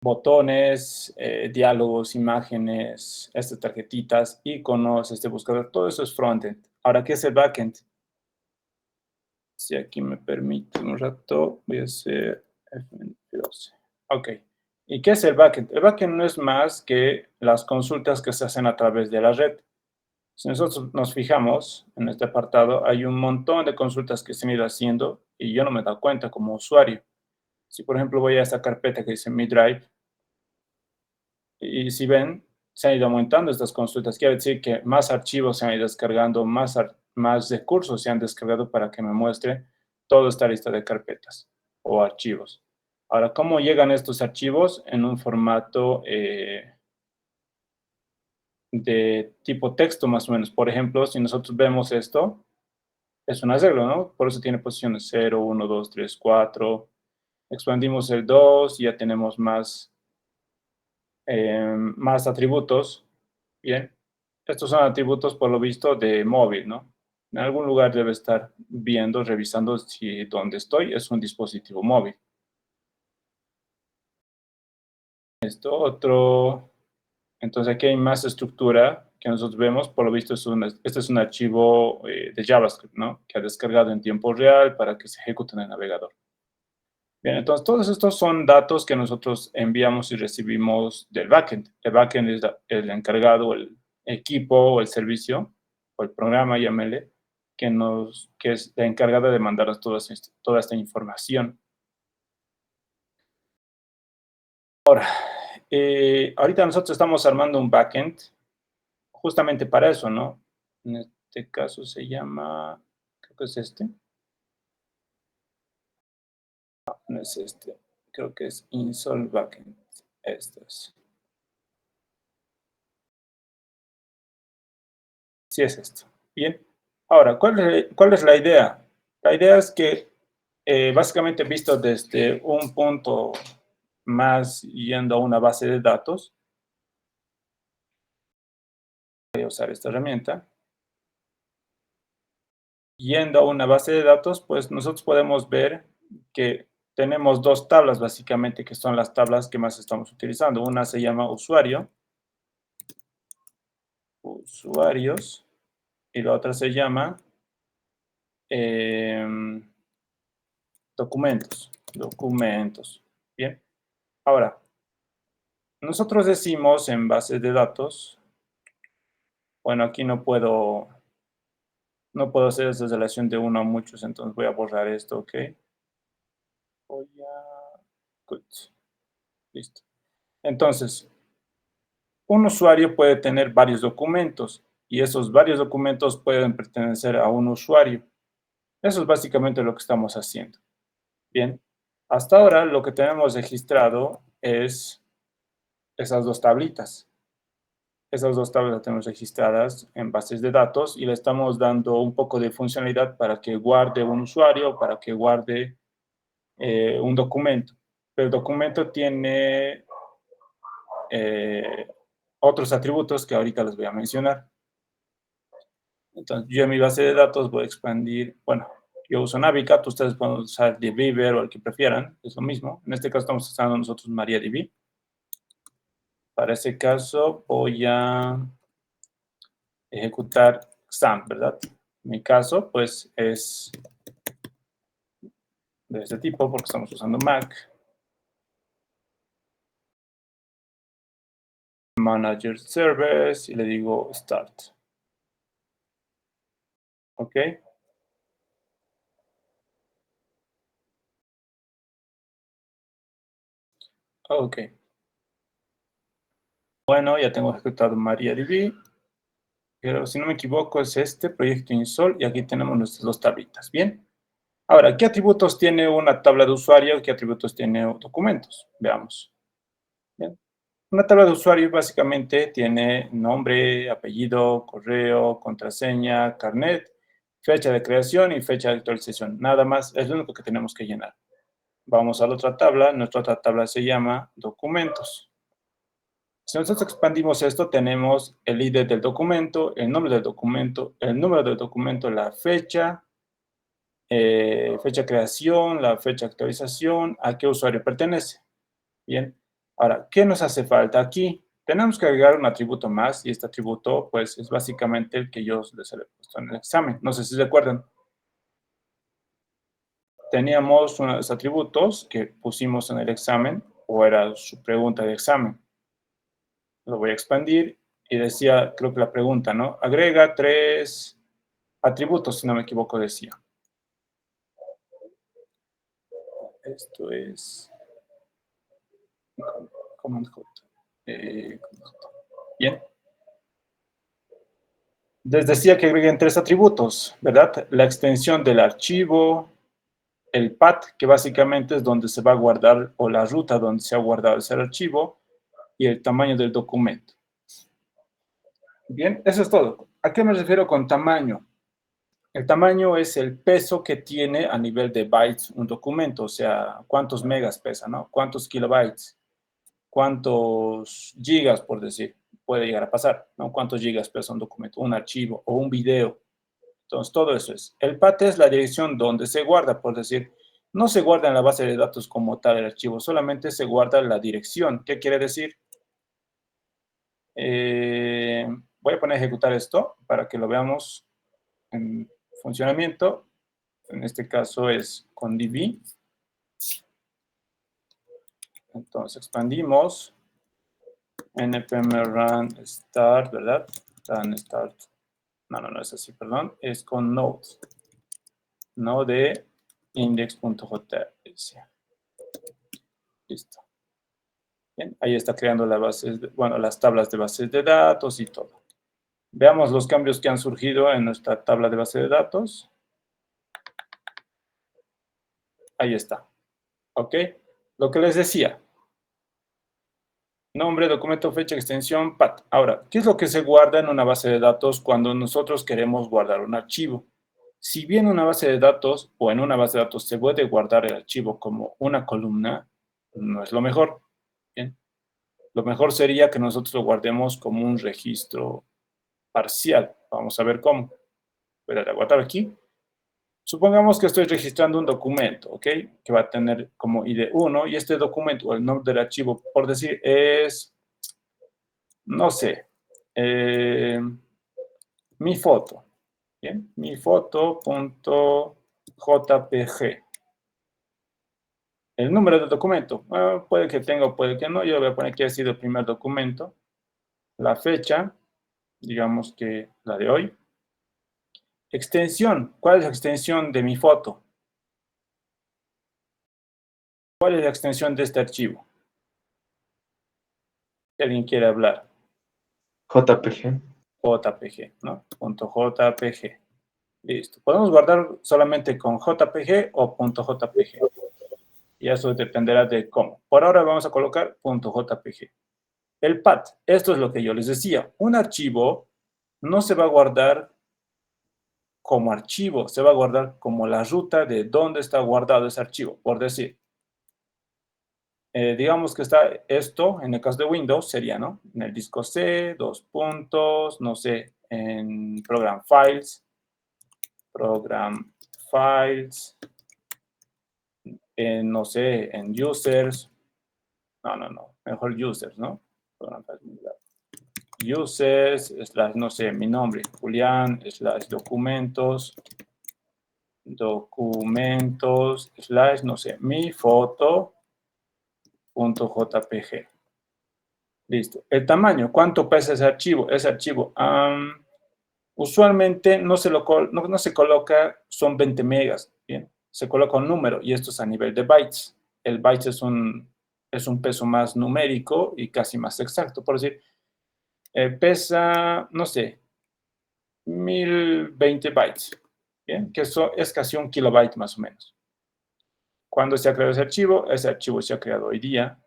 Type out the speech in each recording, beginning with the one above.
botones, diálogos, imágenes, estas tarjetitas, iconos, este buscador, todo eso es frontend. Ahora, ¿qué es el backend? Si aquí me permite un rato, voy a hacer F12. Ok. ¿Y qué es el backend? El backend no es más que las consultas que se hacen a través de la red. Si nosotros nos fijamos en este apartado, hay un montón de consultas que se han ido haciendo y yo no me he dado cuenta como usuario. Si, por ejemplo, voy a esta carpeta que dice Mi Drive, y si ven, se han ido aumentando estas consultas. Quiere decir que más archivos se han ido descargando, más recursos se han descargado para que me muestre toda esta lista de carpetas o archivos. Ahora, ¿cómo llegan estos archivos? En un formato de tipo texto, más o menos. Por ejemplo, si nosotros vemos esto, es un arreglo, ¿no? Por eso tiene posiciones 0, 1, 2, 3, 4. Expandimos el 2 y ya tenemos más atributos. Bien, estos son atributos por lo visto de móvil, ¿no? En algún lugar debe estar viendo, revisando si donde estoy es un dispositivo móvil. Esto otro, entonces aquí hay más estructura que nosotros vemos, por lo visto este es un archivo de JavaScript, ¿no? Que ha descargado en tiempo real para que se ejecute en el navegador. Bien, entonces todos estos son datos que nosotros enviamos y recibimos del backend. El backend es el encargado, el equipo o el servicio, o el programa, llámele, que es la encargada de mandarnos toda esta información. Ahora, ahorita nosotros estamos armando un backend justamente para eso, ¿no? En este caso se llama, creo que es este. No es este, creo que es Insol Backend. Este es. Sí es esto. Bien. Ahora, ¿cuál es la idea? La idea es que, básicamente visto desde un punto más yendo a una base de datos, voy a usar esta herramienta, yendo a una base de datos, pues nosotros podemos ver que tenemos dos tablas básicamente, que son las tablas que más estamos utilizando. Una se llama usuario, usuarios, y la otra se llama em, documentos. Bien. Ahora, nosotros decimos en bases de datos, bueno, aquí no puedo hacer esa relación de uno a muchos, entonces voy a borrar esto, ¿ok? Voy a, good, listo. Entonces, un usuario puede tener varios documentos y esos varios documentos pueden pertenecer a un usuario. Eso es básicamente lo que estamos haciendo. Bien, hasta ahora lo que tenemos registrado es esas dos tablitas. Esas dos tablas las tenemos registradas en bases de datos y le estamos dando un poco de funcionalidad para que guarde un usuario, para que guarde un documento. Pero el documento tiene eh, otros atributos que ahorita les voy a mencionar. Entonces, yo en mi base de datos voy a expandir, bueno, yo uso Navicat, ustedes pueden usar DBeaver o el que prefieran, es lo mismo. En este caso estamos usando nosotros MariaDB. Para ese caso voy a ejecutar XAMPP, ¿verdad? Mi caso, pues, es de este tipo porque estamos usando Mac. Manager Service y le digo Start. ¿Ok? Ok. Bueno, ya tengo ejecutado MariaDB. Pero si no me equivoco es este, proyecto Insol, y aquí tenemos nuestras dos tablitas. Bien. Ahora, ¿qué atributos tiene una tabla de usuario? ¿Qué atributos tiene documentos? Veamos. Bien. Una tabla de usuario básicamente tiene nombre, apellido, correo, contraseña, carnet, fecha de creación y fecha de actualización. Nada más, es lo único que tenemos que llenar. Vamos a la otra tabla. Nuestra otra tabla se llama documentos. Si nosotros expandimos esto, tenemos el ID del documento, el nombre del documento, el número del documento, la fecha, fecha de creación, la fecha de actualización, a qué usuario pertenece. Bien, Ahora, ¿qué nos hace falta aquí? Tenemos que agregar un atributo más, y este atributo, pues, es básicamente el que yo les he puesto en el examen. No sé si se acuerdan. Teníamos unos atributos que pusimos en el examen, o era su pregunta de examen. Lo voy a expandir, y decía, creo que la pregunta, ¿no? Agrega 3 atributos, si no me equivoco, decía. Esto es Command J. Bien. Les decía que agreguen 3 atributos, ¿verdad? La extensión del archivo, el path, que básicamente es donde se va a guardar, o la ruta donde se ha guardado ese archivo, y el tamaño del documento. Bien, eso es todo. ¿A qué me refiero con tamaño? El tamaño es el peso que tiene a nivel de bytes un documento, o sea, cuántos megas pesa, ¿no? Cuántos kilobytes, cuántos gigas, por decir, puede llegar a pasar, ¿no? Cuántos gigas pesa un documento, un archivo o un video. Entonces, todo eso es. El path es la dirección donde se guarda, por decir, no se guarda en la base de datos como tal el archivo, solamente se guarda la dirección. ¿Qué quiere decir? Voy a poner a ejecutar esto para que lo veamos en funcionamiento. En este caso es con db. Entonces expandimos npm run start, ¿verdad? Run start. No es así, perdón. Es con node. Node index.js. Listo. Bien, ahí está creando la base, bueno, las tablas de bases de datos y todo. Veamos los cambios que han surgido en nuestra tabla de base de datos. Ahí está. ¿Ok? Lo que les decía. Nombre, documento, fecha, extensión, path. Ahora, ¿qué es lo que se guarda en una base de datos cuando nosotros queremos guardar un archivo? Si bien una base de datos o en una base de datos se puede guardar el archivo como una columna, no es lo mejor. Bien. Lo mejor sería que nosotros lo guardemos como un registro parcial. Vamos a ver cómo. Voy a guardar aquí. Supongamos que estoy registrando un documento, ¿ok? Que va a tener como ID 1 y este documento, o el nombre del archivo, por decir, es, no sé, mi foto. Bien, mi foto.jpg. El número del documento, puede que tenga o puede que no. Yo voy a poner que ha sido el primer documento. La fecha, digamos que la de hoy. Extensión, ¿cuál es la extensión de mi foto? ¿Cuál es la extensión de este archivo? Si alguien quiere hablar. JPG. JPG, ¿no? .jpg. Listo. Podemos guardar solamente con JPG o .jpg. Y eso dependerá de cómo. Por ahora vamos a colocar .jpg. El path, esto es lo que yo les decía. Un archivo no se va a guardar como archivo, se va a guardar como la ruta de dónde está guardado ese archivo. Por decir, digamos que está esto, en el caso de Windows, sería, ¿no? En el disco C, dos puntos, no sé, en Program Files, en, no sé, en Users, no, mejor Users, ¿no? Program Files, Users, slash, no sé, mi nombre, Julián, slash documentos, slash, no sé, mi foto.jpg. Listo. El tamaño, ¿cuánto pesa ese archivo? Usualmente no se coloca, son 20 megas, ¿bien? Se coloca un número y esto es a nivel de bytes. El byte es un peso más numérico y casi más exacto. Por decir, pesa, no sé, 1020 bytes, ¿bien? Que eso es casi un kilobyte más o menos. ¿Cuándo se ha creado ese archivo se ha creado hoy día.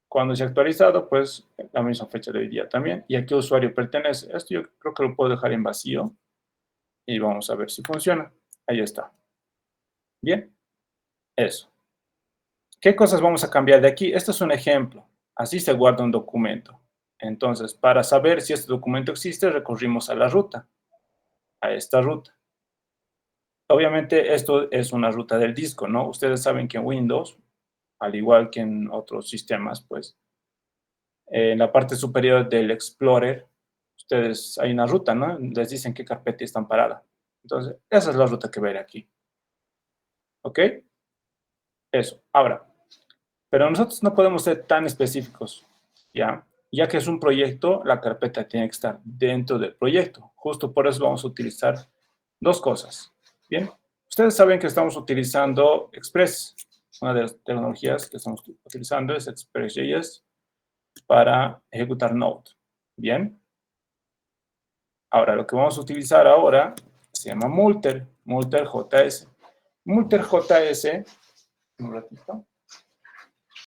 Cuando se ha actualizado, pues la misma fecha de hoy día también. ¿Y a qué usuario pertenece? Esto yo creo que lo puedo dejar en vacío. Y vamos a ver si funciona. Ahí está. Bien, eso. ¿Qué cosas vamos a cambiar de aquí? Este es un ejemplo. Así se guarda un documento. Entonces, para saber si este documento existe, recurrimos a la ruta, a esta ruta. Obviamente, esto es una ruta del disco, ¿no? Ustedes saben que en Windows al igual que en otros sistemas, pues. En la parte superior del Explorer, ustedes, hay una ruta, ¿no? Les dicen qué carpeta están parada. Entonces, esa es la ruta que ver aquí. ¿Ok? Eso. Ahora, pero nosotros no podemos ser tan específicos, ¿ya? Ya que es un proyecto, la carpeta tiene que estar dentro del proyecto. Justo por eso vamos a utilizar dos cosas. Bien, ustedes saben que estamos utilizando Express. Una de las tecnologías que estamos utilizando es Express.js para ejecutar Node. Bien. Ahora, lo que vamos a utilizar ahora se llama Multer, Multer.js. Multer.js, un ratito.